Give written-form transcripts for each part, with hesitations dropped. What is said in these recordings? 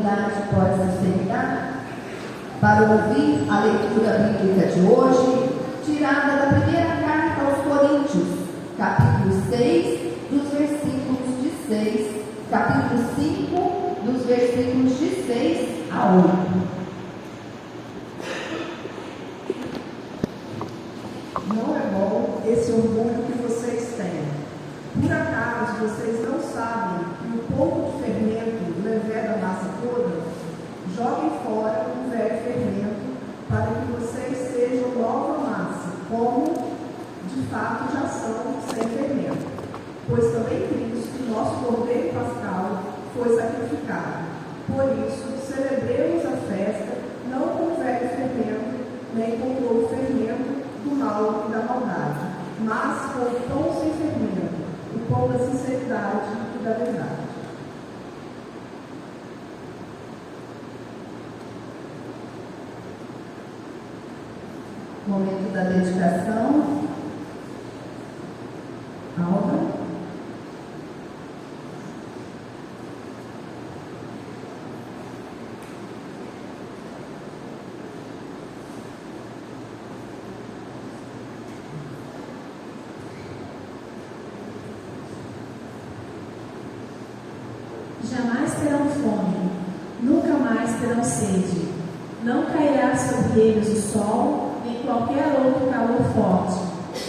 comunidade pode se sentar para ouvir a leitura bíblica de hoje, tirada da primeira carta aos Coríntios, capítulo 6, dos versículos de 6, capítulo 5, dos versículos de 6 a 8. Não é bom esse orgulho que vocês têm. Por acaso vocês não sabem que o pouco de fermento leveda a massa toda? Joguem fora o velho fermento para que vocês sejam nova massa, como de fato já são sem fermento. Pois também Cristo, nosso Cordeiro Pascal, foi sacrificado. Por isso, celebremos a festa não com o velho fermento, nem com o novo fermento do mal e da maldade, mas com o pão sem fermento, o pão da sinceridade e da verdade. Momento da dedicação. Alva. Jamais terão fome, nunca mais terão sede. Não cairá sobre eles o sol, nem qualquer outro calor forte,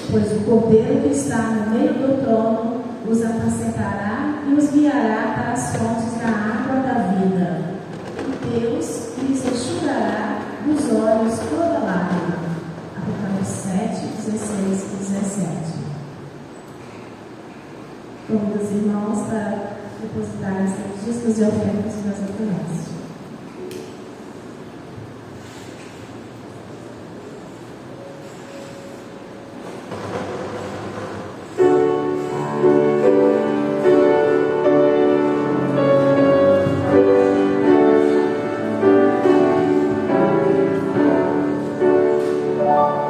pois o Cordeiro que está no meio do trono os apacentará e os guiará para as fontes da água da vida. E Deus lhes enxugará dos olhos toda lágrima. Apocalipse 7, 16 e 17. Convido os irmãos para depositarem seus discos de ofertas nas ofertas. Oh,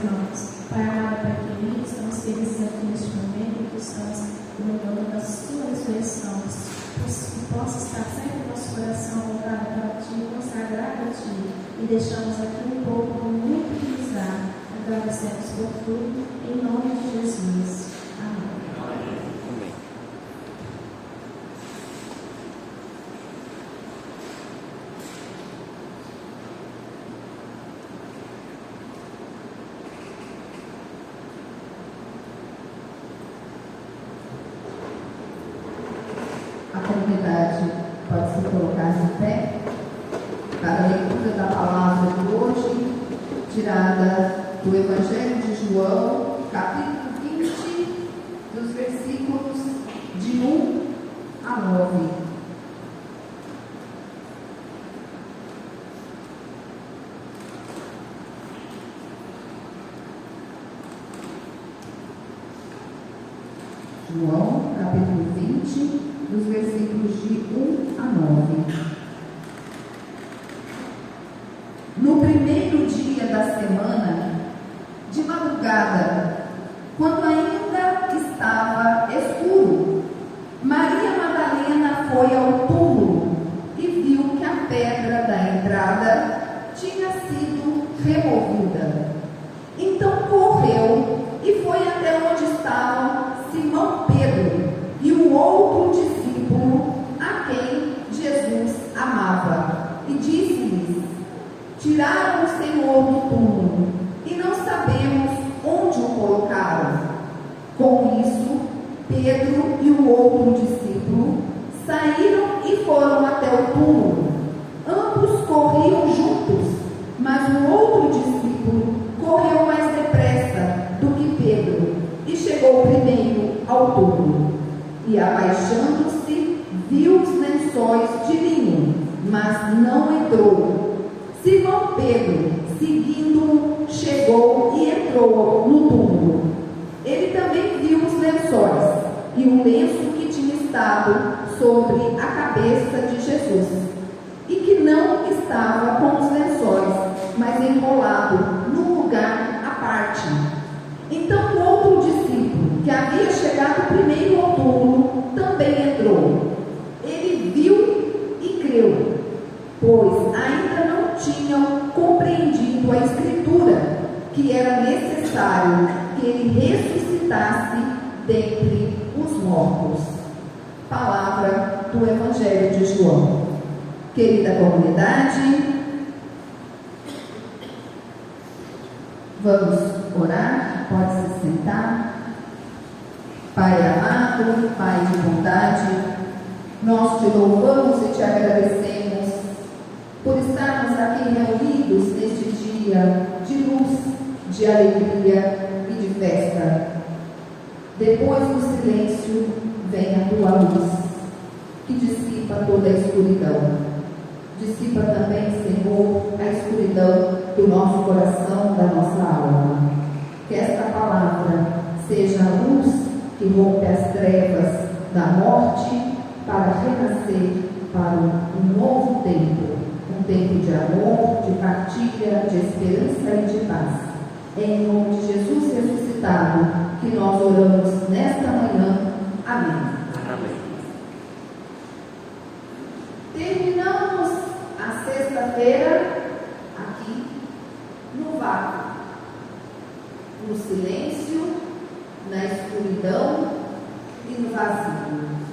irmãos. Pai amado, Pai querido, estamos felizes aqui neste momento, estamos lembrando da sua ressurreição, que possa estar sempre no nosso coração voltado para Ti, consagrado a Ti, e deixamos aqui um pouco do muito que nos dá. Agradecemos por tudo, em nome de Jesus. Amém. A comunidade pode se colocar de pé para a leitura da palavra de hoje, tirada do Evangelho de João, capítulo 20, dos versículos de 1 a 9. João, capítulo 20, dos versículos de 1 a 9. No primeiro dia da semana, de madrugada, quando ainda estava escuro, Maria Madalena foi ao túmulo e viu que a pedra da entrada tinha sido removida. Então correu e foi até onde estavam Simão Pedro e o outro discípulo a quem Jesus amava, e disse-lhes: tiraram o Senhor do túmulo e não sabemos onde o colocaram. Com isso, Pedro e o outro discípulo saíram e foram até o túmulo. Ambos corriam juntos, mas o outro discípulo correu mais depressa do que Pedro e chegou primeiro ao túmulo. E abaixando-se, viu os lençóis de linho, mas não entrou. Simão Pedro, seguindo-o, chegou e entrou no túmulo. Ele também viu os lençóis e o lenço que tinha estado sobre a cabeça de Jesus, e que não estava com os lençóis, mas enrolado num lugar à parte. Então o outro discípulo, que havia chegado primeiro ao túmulo, também entrou. Ele viu e creu, pois ainda não tinham compreendido a Escritura, que era necessário que ele ressuscitasse dentre os mortos. Palavra do Evangelho de João. Querida comunidade, vamos orar, pode se sentar. Pai amado, Pai de bondade, nós te louvamos e te agradecemos por estarmos aqui reunidos neste dia de luz, de alegria e de festa. Depois do silêncio vem a tua luz, que dissipa toda a escuridão. Dissipa também, Senhor, a escuridão do nosso coração, da nossa alma. Que esta palavra seja a luz que rompe as trevas da morte para renascer para um novo tempo. Um tempo de amor, de partilha, de esperança e de paz. É em nome de Jesus ressuscitado que nós oramos nesta manhã. Amém. Amém. Terminamos a sexta-feira aqui no vácuo, no silêncio, na escuridão e no vazio.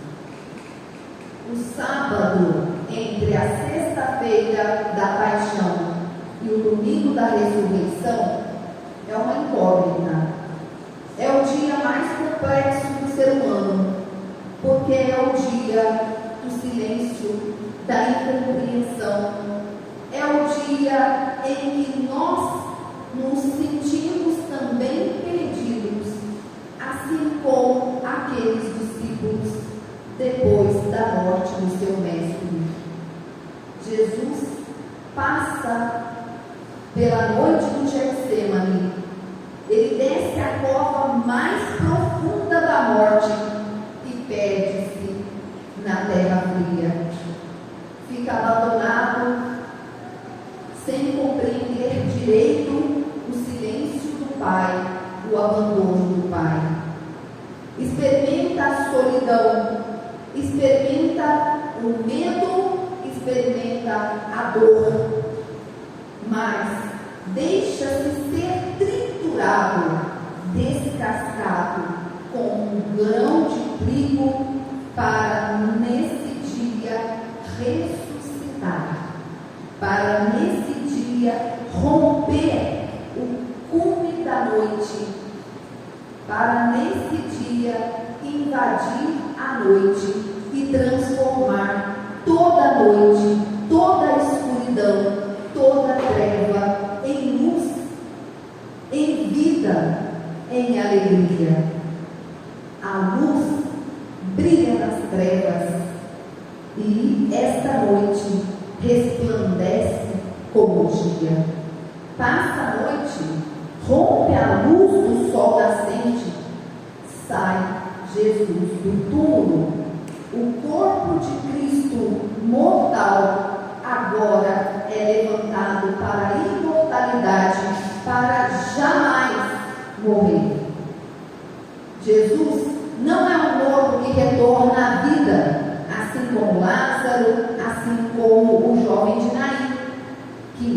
O sábado, entre a sexta-feira da paixão e o domingo da ressurreição, é uma incógnita. É o dia mais complexo do ser humano, porque é o dia do silêncio, da incompreensão. É o dia em que nós nos sentimos também perdidos, assim como aqueles discípulos depois da morte do seu mestre. Jesus passa pela noite do Getsemane. Ele desce a cova mais profunda da morte e perde-se na terra fria. Fica abandonado, sem compreender direito o silêncio do pai, o abandono do pai. Experimenta a solidão, experimenta o medo, experimenta a dor, mas deixa-se ser triturado, descascado, como um grão de trigo, para nesse dia ressuscitar, para nesse dia romper o cume da noite, para nesse dia invadir a noite e transformar toda a noite, toda a escuridão, toda a treva em luz, em vida, em alegria. A luz brilha nas trevas e esta noite resplandece como o dia. Passa a noite, rompe a luz do sol nascente, sai Jesus do túmulo. O corpo de Cristo mortal agora é levantado para a imortalidade, para jamais morrer. Jesus não é um morto que retorna à vida, assim como Lázaro, assim como o jovem de Naim, que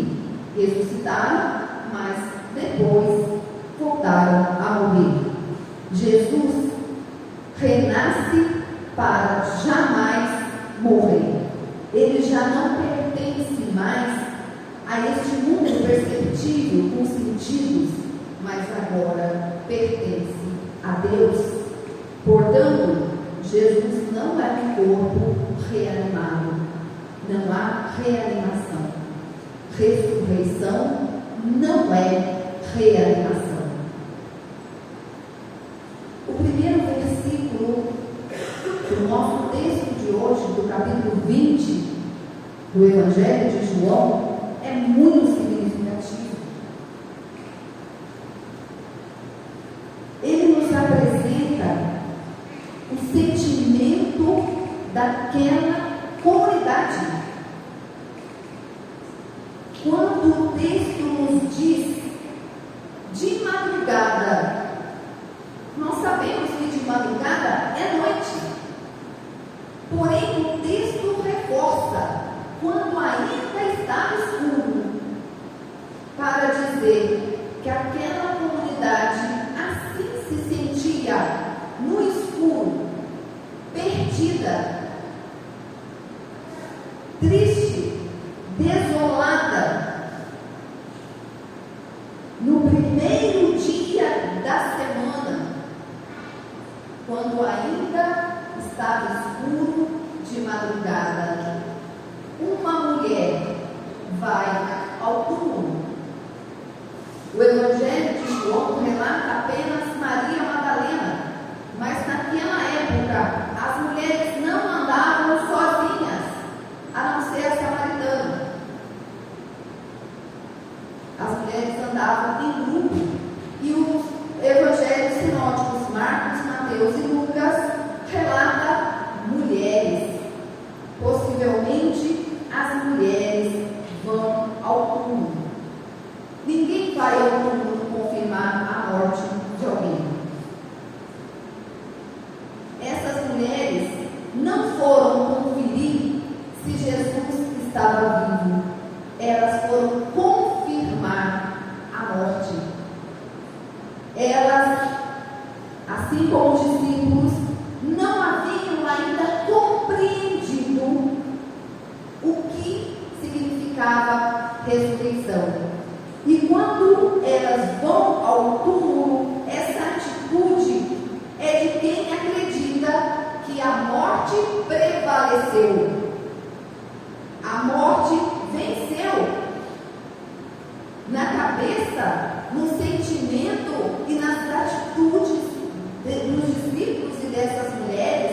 ressuscitaram, mas depois voltaram a morrer. Jesus renasce para jamais morrer. Ele já não pertence mais a este mundo perceptível com sentidos, mas agora pertence a Deus. Portanto, Jesus não é um corpo reanimado. Não há reanimação. Ressurreição não é reanimação. O primeiro versículo do nosso texto de hoje, do capítulo 20 do Evangelho de João, é muito significativo. Ele nos apresenta o sentimento daquela comunidade. Quando o texto nos diz de madrugada, nós sabemos que de madrugada é noite. Porém, o texto reforça quando ainda está escuro, para dizer que aquela comunidade assim se sentia no escuro, perdida, triste, desolada. No primeiro dia da semana, quando ainda estava escuro de madrugada, uma mulher vai ao túmulo. O Evangelho de João relata apenas Maria Madalena, mas naquela época as mulheres não andavam sozinhas, a não ser a samaritana. As mulheres andavam em grupo, e os evangelhos sinóticos Marcos, Mateus e Lucas relatam mulheres. Possivelmente as mulheres vão ao túmulo. Ninguém vai ao túmulo confirmar a morte de alguém. Essas mulheres não foram conferir se Jesus estava vivo. Elas foram confirmar a morte. Elas, assim como os discípulos, não haviam ainda compreendido o que significava ressurreição. E quando elas vão ao túmulo, essa atitude é de quem acredita que a morte prevaleceu. A morte venceu. Na cabeça, no sentimento e nas atitudes dos discípulos e dessas mulheres,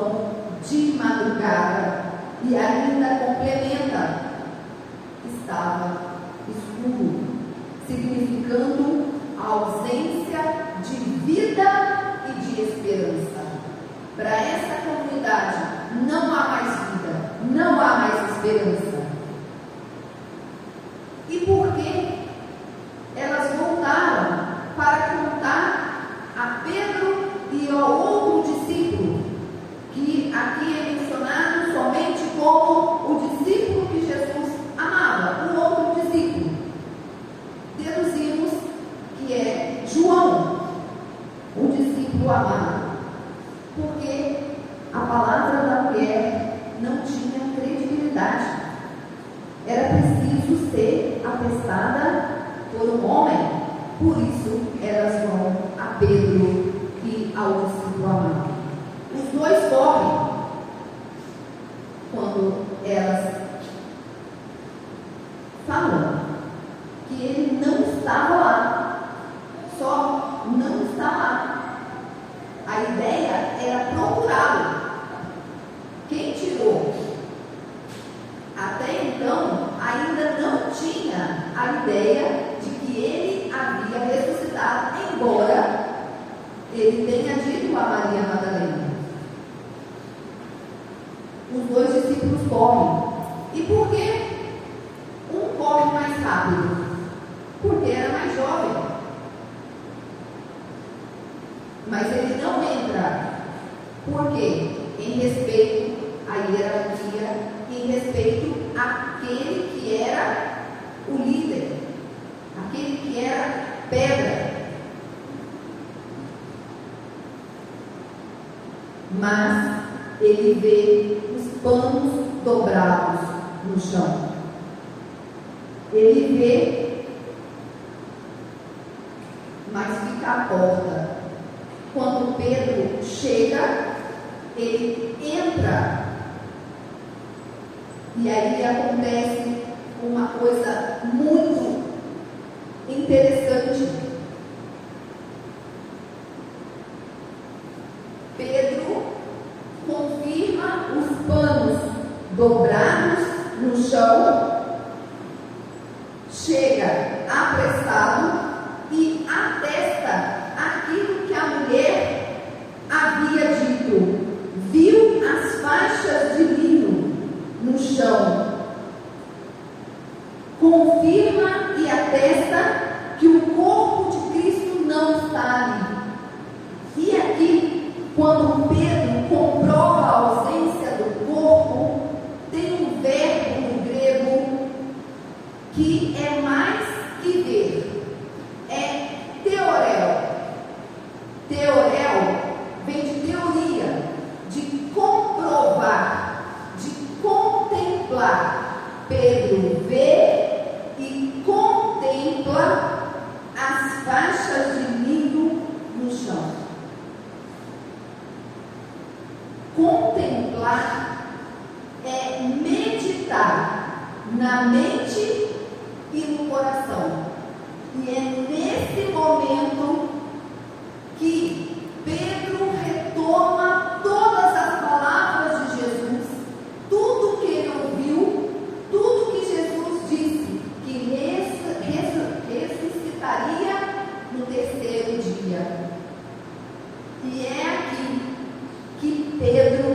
pão de madrugada. E ainda complementa: estava escuro, significando a ausência de vida e de esperança. Para essa comunidade não há mais vida, não há mais esperança. E por que elas voltaram para contar a Pedro e ao outro discípulo, que aqui é mencionado somente como o discípulo que Jesus amava, o outro discípulo? Deduzimos que é João, o discípulo amado, porque a palavra da mulher não tinha credibilidade. Era preciso ser atestada por um homem. Por isso elas vão a Pedro e ao discípulo amado. Os dois correm quando elas falam que ele não estava lá. Só não está lá. A ideia era procurá-lo. Quem tirou? Até então, ainda não tinha a ideia de que ele havia ressuscitado, embora ele tenha dito a Maria Madalena. Os dois discípulos correm. E por que um corre mais rápido? Porque era mais jovem. Mas ele não entra. Por quê? Em respeito à hierarquia, em respeito àquele que era o líder, aquele que era pedra. Mas ele vê os panos dobrados no chão. Ele vê, mas fica à porta. Quando Pedro chega, ele entra. E aí acontece uma coisa muito interessante. Pedro confirma os panos dobrados no chão, chega apressado e atesta aquilo que a mulher havia dito. Viu as faixas de linho no chão. Confirma e atesta que o corpo de Cristo não está ali. E aqui, quando Pedro comprova a ausência do corpo, tem um verbo no grego que é mais que ver. É teorel. Teorel vem de teoria, de comprovar, de contemplar. Pedro vê e contempla as faixas de linho no chão. Contemplar é meditar na mente e no coração. E é nesse momento que Pedro retoma todas as palavras de Jesus, tudo que ele ouviu, tudo que Jesus disse, que ressuscitaria no terceiro dia. E é aqui que Pedro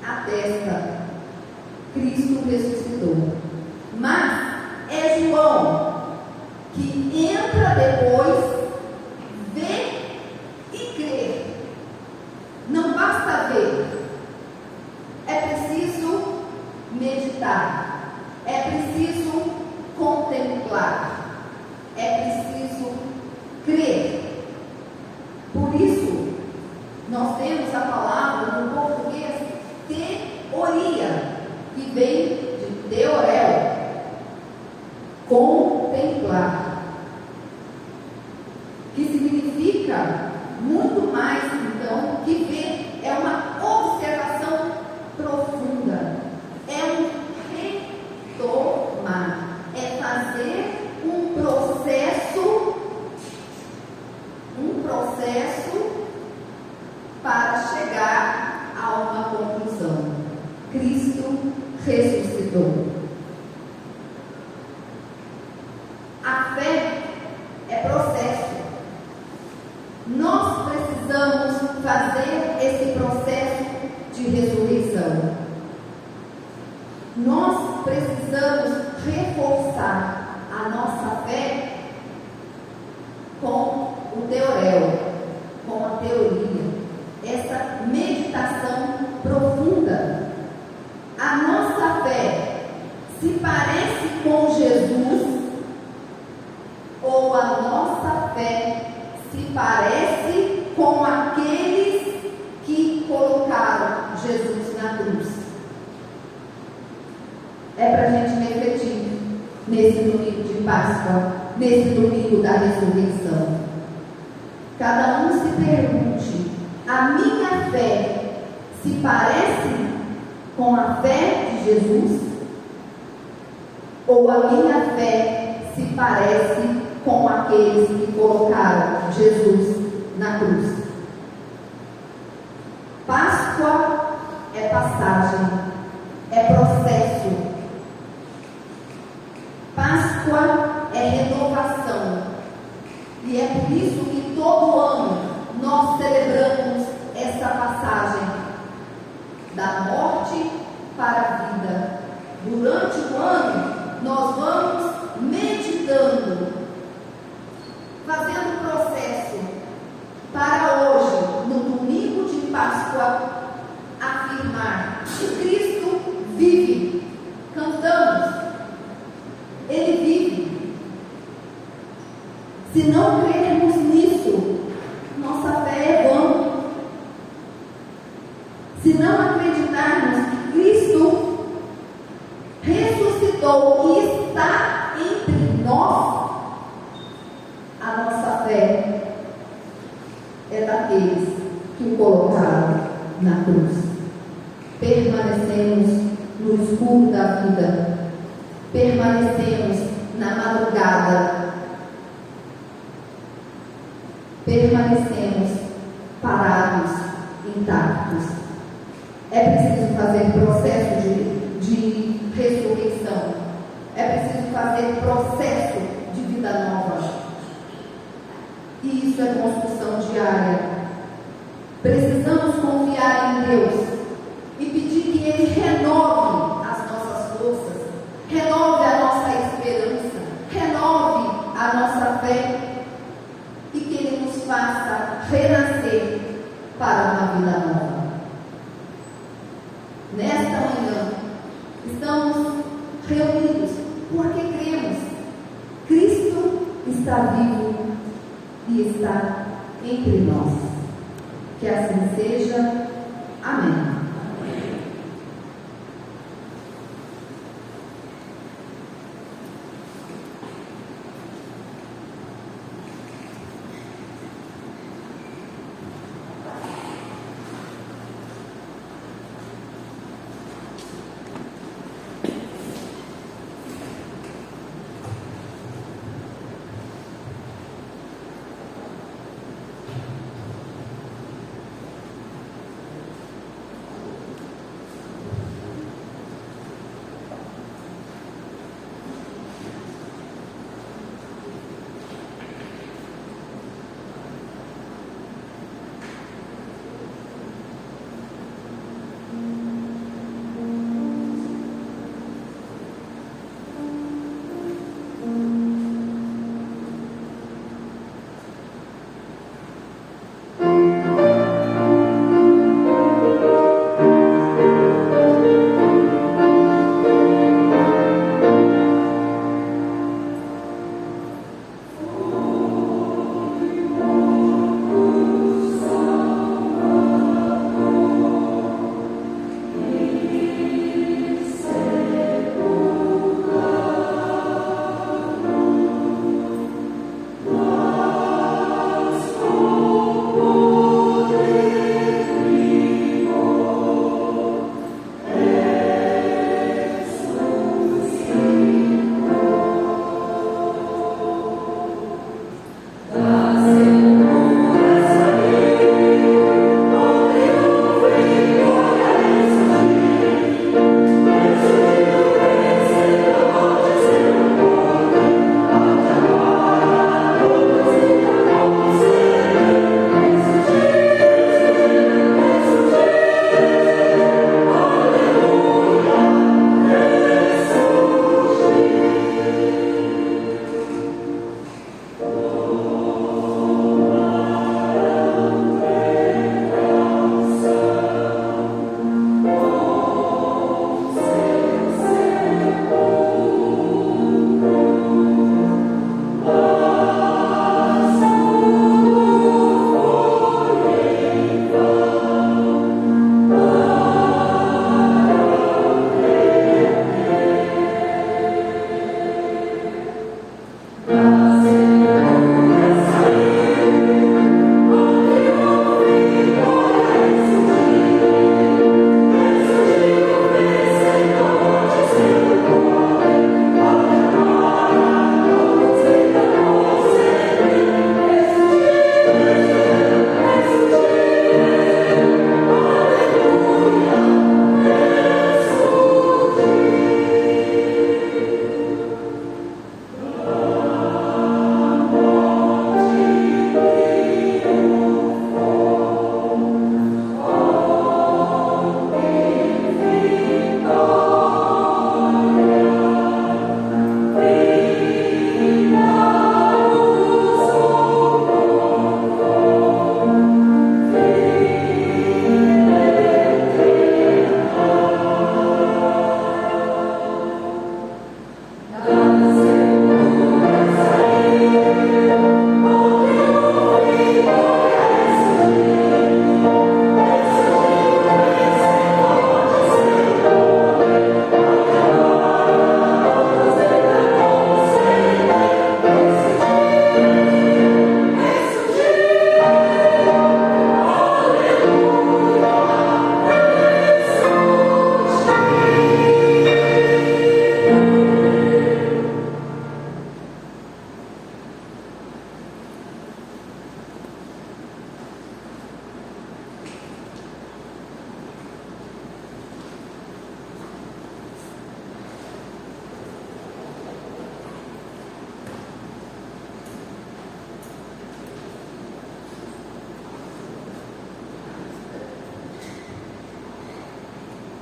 atesta: Cristo ressuscitou. Mas é João que entra depois, vê e crê. Não basta ver, é preciso meditar, é preciso contemplar, é preciso crer. Por isso, nós temos a palavra no português teoria, que vem de teorel, contemplar, que significa muito mais, então, que ver. É uma observação profunda, é um retomar, é fazer um processo para nesse domingo de Páscoa, nesse domingo da ressurreição. Cada um se pergunte: a minha fé se parece com a fé de Jesus? Ou a minha fé se parece com aqueles que colocaram Jesus na cruz? Páscoa é passagem, é processo. Páscoa é renovação. E é por isso que todo ano nós celebramos essa passagem da morte para a vida. Durante o ano, nós vamos meditando, fazendo o processo para hoje, no domingo de Páscoa, afirmar que Cristo vive. Cantamos, Ele vive. Se não crermos nisso, nossa fé é vã. Se não acreditarmos que Cristo ressuscitou e está entre nós, a nossa fé é daqueles que o colocaram na cruz. Permanecemos no escuro da vida, permanecemos na madrugada, permanecemos parados, intactos. É preciso fazer processo de ressurreição, é preciso fazer processo de vida nova, e isso é construção diária. Precisamos confiar em Deus e pedir que Ele renove as nossas forças, renove a nossa esperança, renove a nossa fé, e que Ele nos faça renascer para uma vida nova. Nesta manhã, estamos reunidos porque cremos. Cristo está vivo e está entre nós. Que assim seja. Amém.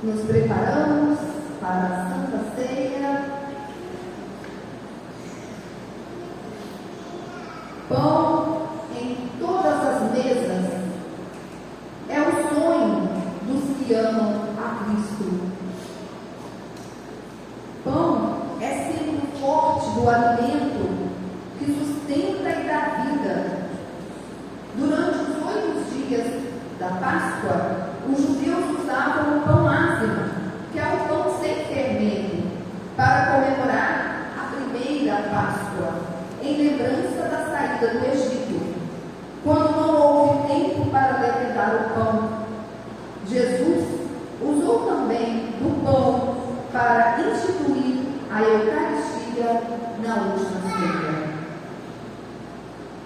Nos preparamos para a Santa Ceia. Pão em todas as mesas é o sonho dos que amam a Cristo. Pão é símbolo forte do alimento que sustenta e dá vida. Durante os 8 dias da Páscoa, os judeus usavam o pão ázimo, que é o pão sem fermento, para comemorar a primeira Páscoa, em lembrança da saída do Egito, quando não houve tempo para levedar o pão. Jesus usou também do pão para instituir a Eucaristia na última ceia.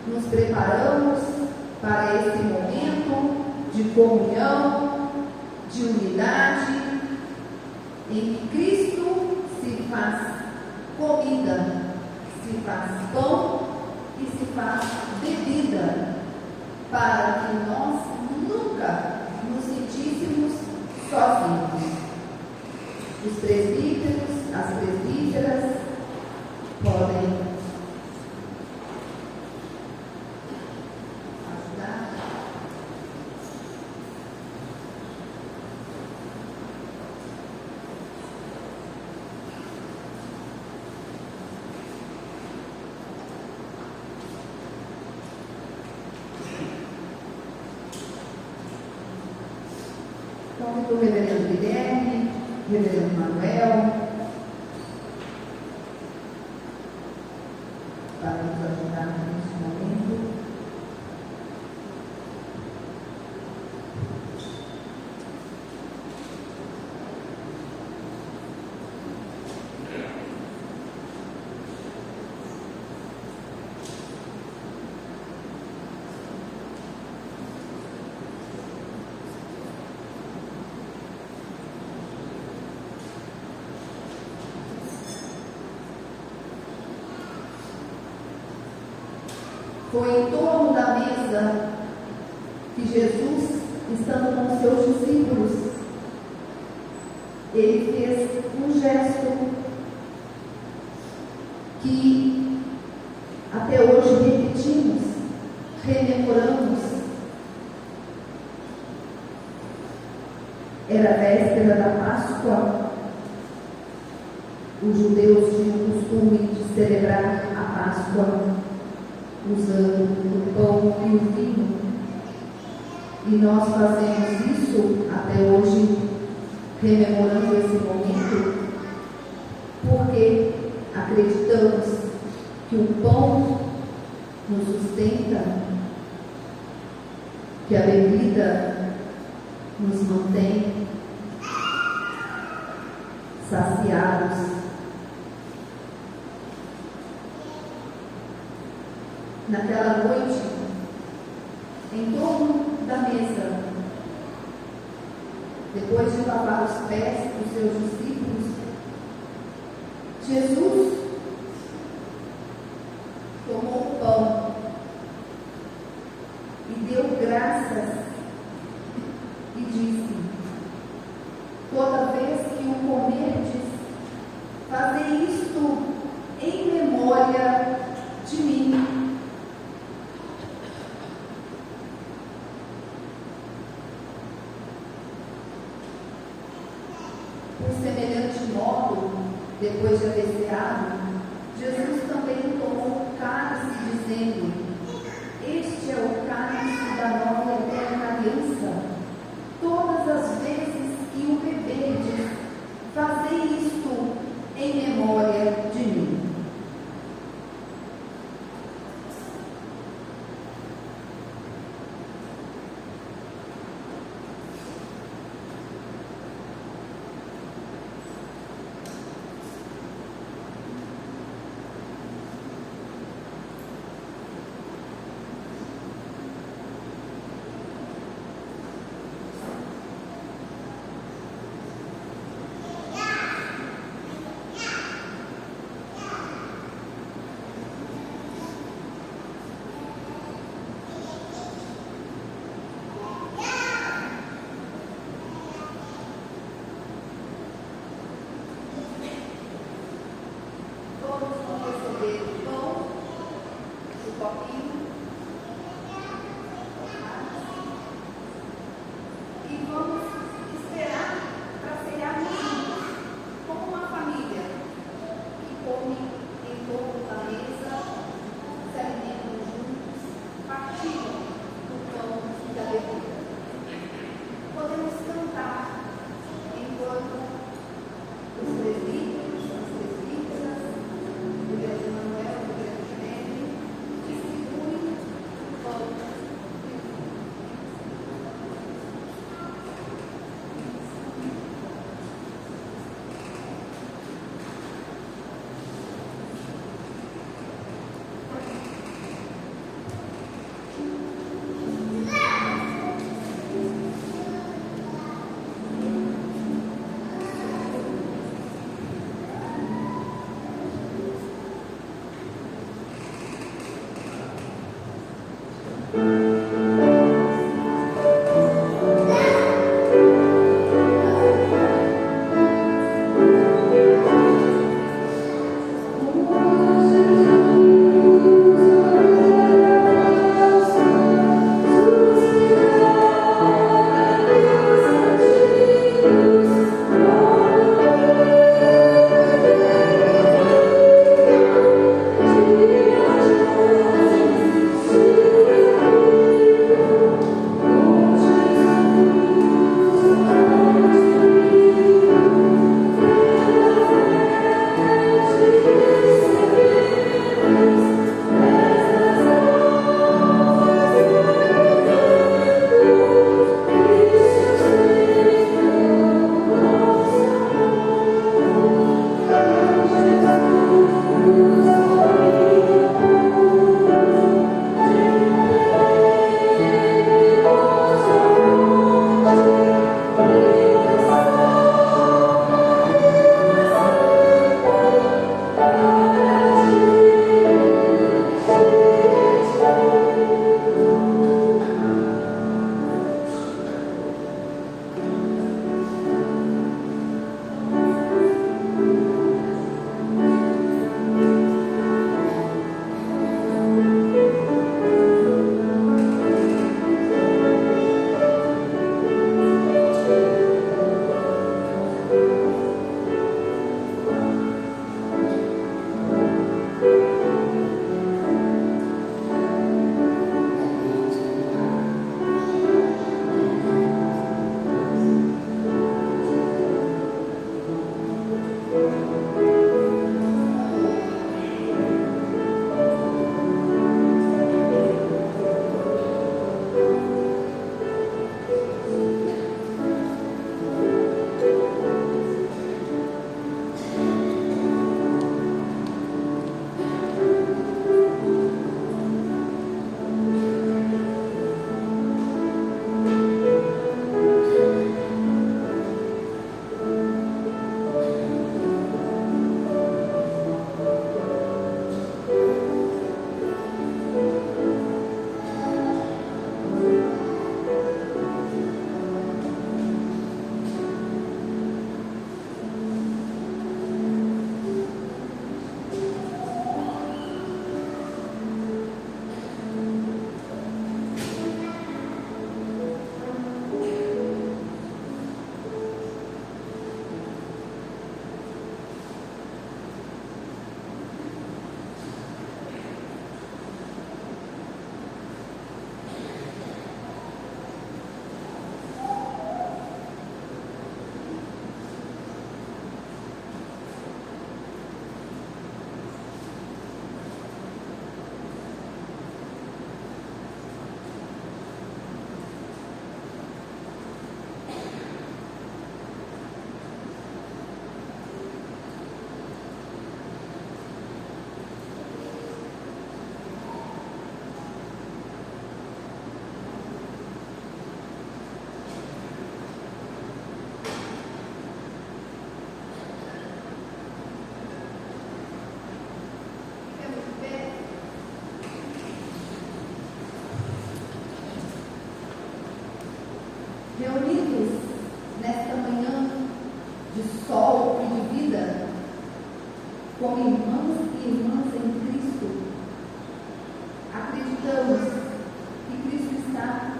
Nos preparamos para esse momento de comunhão, de unidade, em que Cristo se faz comida, se faz pão e se faz bebida, para que nós nunca nos sentíssemos sozinhos. Os presbíteros, as presbíteras podem ajudar. Convido o reverendo Guilherme, reverendo Manuel, para nos ajudar neste momento. Foi em torno da mesa que Jesus, estando com seus discípulos, ele fez um gesto que até hoje repetimos, rememoramos. Era a véspera da Páscoa. Os judeus tinham o costume de celebrar a Páscoa usando o pão e o vinho, e nós fazemos isso até hoje, rememorando esse momento, porque acreditamos que o pão nos sustenta, que a bebida nos mantém saciados. Naquela noite, em torno da mesa, depois de lavar os pés dos seus discípulos, Jesus tomou o pão e deu graças e disse: toda vez que o comerdes, fazei isto em memória de mim. Por semelhante modo, depois de haver ceado, Jesus também tomou o cálice, dizendo: este é o cálice da nova e eterna aliança. Todas as vezes que o beberdes, fazei isto em memória de mim. vamos esperar para cearmos juntos, como uma família que come em torno da mesa, se alimentam juntos, partilham do pão e da bebida. Podemos cantar enquanto os presbíteros, as presbíteras, o Deus Emanuel, o Deus Nele, distribuem o pão e o vinho. reunidos nesta manhã de sol e de vida, como irmãos e irmãs em Cristo, acreditamos que Cristo está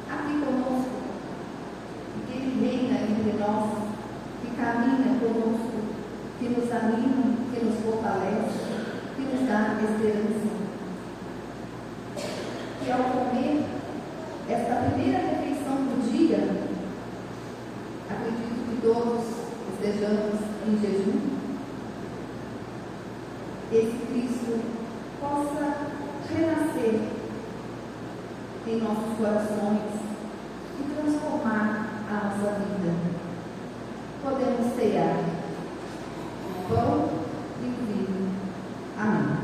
aqui conosco e caminha conosco, que nos anima, que nos fortalece, que nos dá esperança. E ao comer esta primeira refeição do dia, acredito que todos estejamos em jejum, esse Cristo possa renascer em nossos corações e transformar a nossa vida. Podemos cear o pão e o vinho. Amém.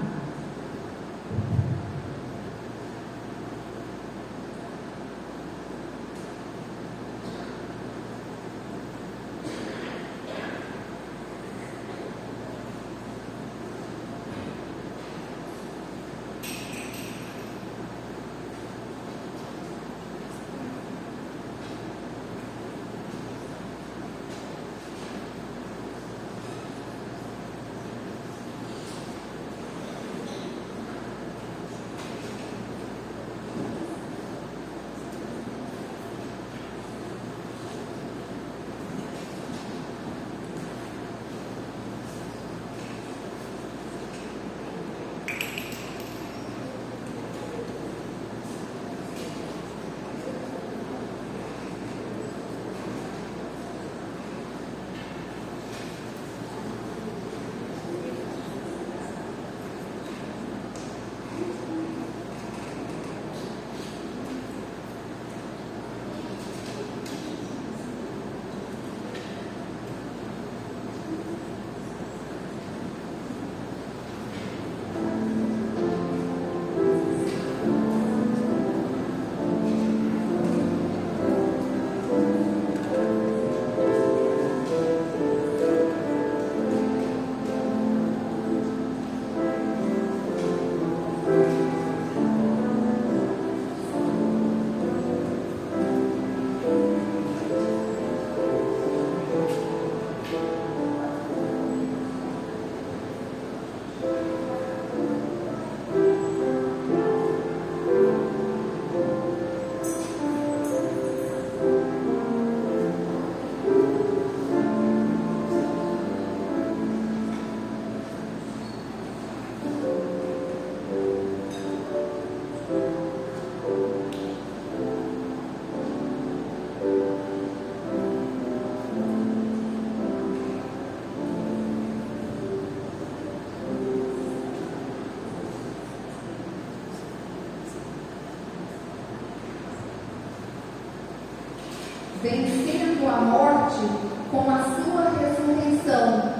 Vencendo a morte com a sua ressurreição.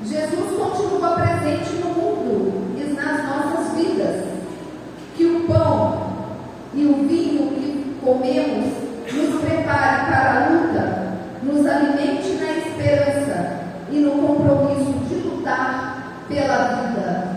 Jesus continua presente no mundo e nas nossas vidas. Que o pão e o vinho que comemos nos prepare para a luta, nos alimente na esperança e no compromisso de lutar pela vida.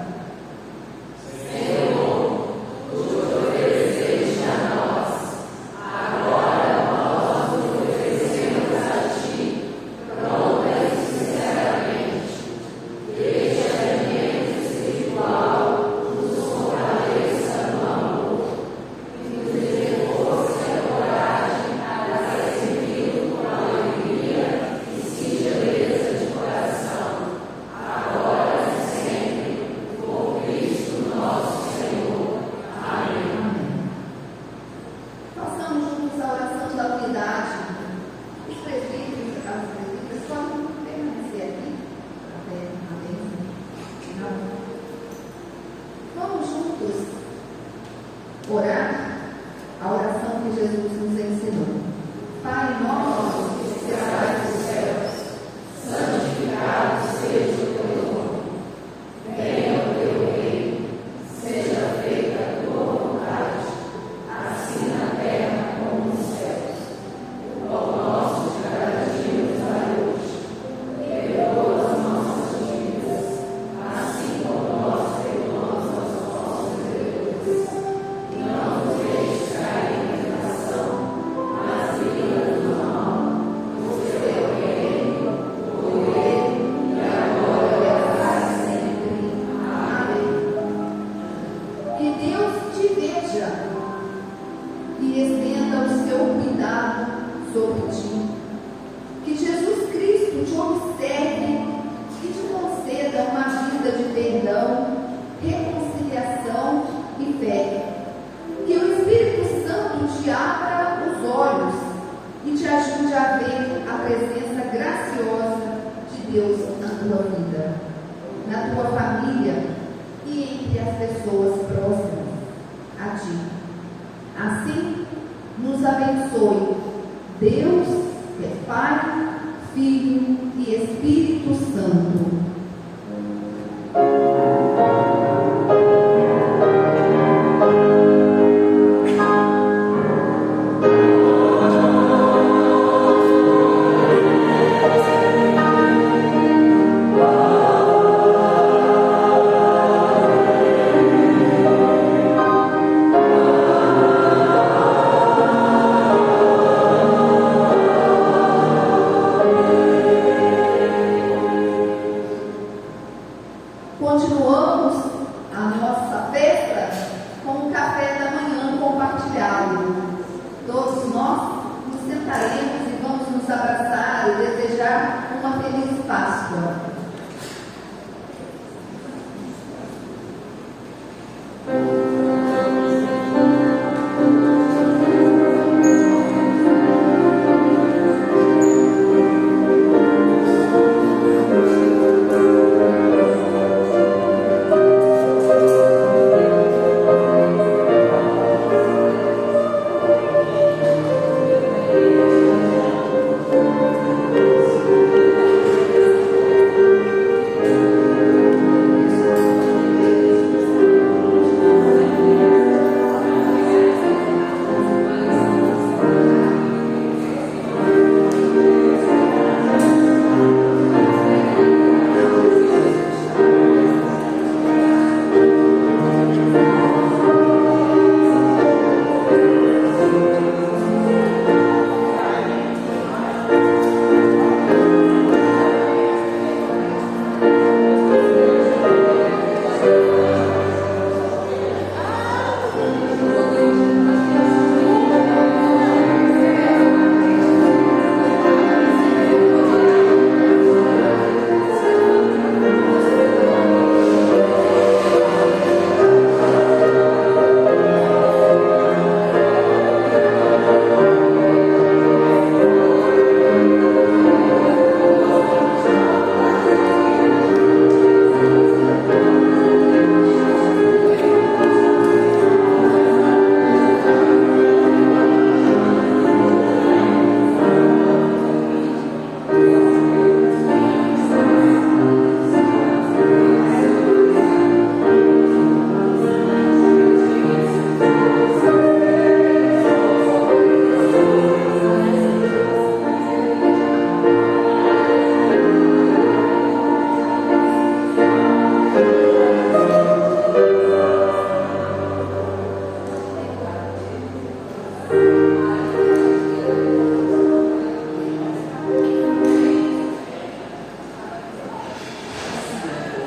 e te ajude a ver a presença graciosa de Deus na tua vida, na tua família e entre as pessoas próximas a ti. Assim, nos abençoe Deus, que é Pai, Filho e Espírito Santo.